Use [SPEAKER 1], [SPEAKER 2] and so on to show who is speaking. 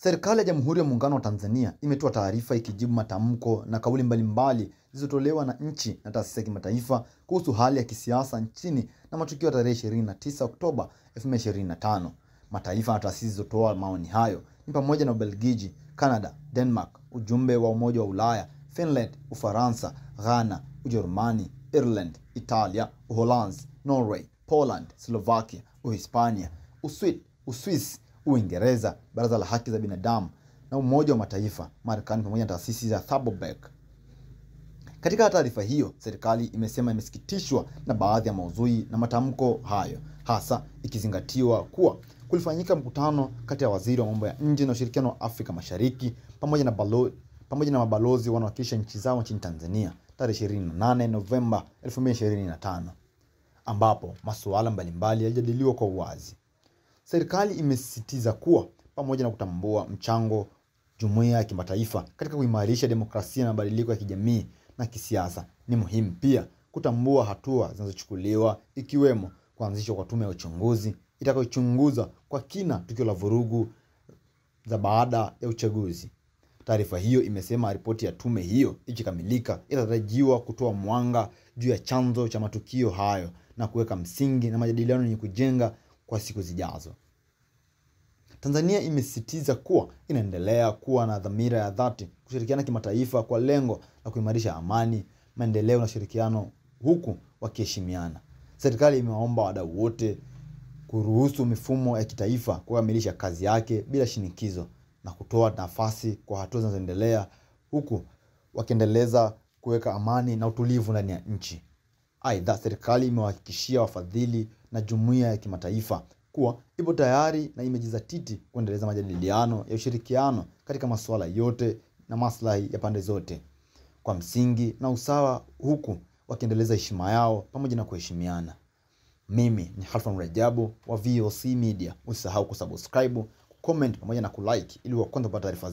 [SPEAKER 1] Serikali ya Jamhuri ya Muungano wa Tanzania imetoa taarifa ikijibu matamko na kauli mbalimbali zilizotolewa na nchi na taasisi za kimataifa kuhusu hali ya kisiasa nchini na matukio ya tarehe 29 Oktoba 2025. Mataifa na taasisi zilizotoa maoni hayo ni pamoja na Ubelgiji, Canada, Denmark, ujumbe wa Umoja wa Ulaya, Finland, Ufaransa, Ghana, Ujerumani, Ireland, Italia, Uholanzi, Norway, Poland, Slovakia, Uhispania, Uswisi, Uingereza, Baraza la Haki za Binadamu na Umoja wa Mataifa, Marekani pamoja na taasisi za Thabo Bek. Katika taarifa hiyo, serikali imesema imesikitishwa na baadhi ya maudhui na matamko hayo, hasa ikizingatiwa kuwa kulifanyika mkutano kati ya waziri wa mambo ya nje na ushirikiano wa Afrika Mashariki pamoja na mabalozi wanaowakilisha nchi zao nchini Tanzania tarehe 28 Novemba 2025, ambapo masuala mbalimbali yalijadiliwa kwa uwazi. Serikali imesisitiza kuwa pamoja na kutambua mchango jumuiya ya kimataifa katika kuimarisha demokrasia na mabadiliko ya kijamii na kisiasa, ni muhimu pia kutambua hatua zinazochukuliwa, ikiwemo kuanzishwa kwa tume ya uchunguzi itakayochunguza kwa kina tukio la vurugu za baada ya uchaguzi. Taarifa hiyo imesema ripoti ya tume hiyo ikikamilika inatarajiwa kutoa mwanga juu ya chanzo cha matukio hayo na kuweka msingi na majadiliano yenye kujenga kwa siku zijazo. Tanzania imesisitiza kuwa inaendelea kuwa na dhamira ya dhati kushirikiana kimataifa kwa lengo la kuimarisha amani, maendeleo na ushirikiano huku wakiheshimiana. Serikali imewaomba wadau wote kuruhusu mifumo ya kitaifa kukamilisha kazi yake bila shinikizo na kutoa nafasi kwa hatua zinazoendelea huku wakiendeleza kuweka amani na utulivu ndani ya nchi. Aidha, serikali imewahakikishia wafadhili na jumuiya ya kimataifa kuwa ipo tayari na imejizatiti kuendeleza majadiliano ya ushirikiano katika masuala yote na maslahi ya pande zote kwa msingi na usawa, huku wakiendeleza heshima yao pamoja na kuheshimiana. Mimi ni Halfan Rajabu wa VOC Media. Usisahau kusubscribe, comment pamoja na kulike ili uwe wa kwanza kupata taarifa.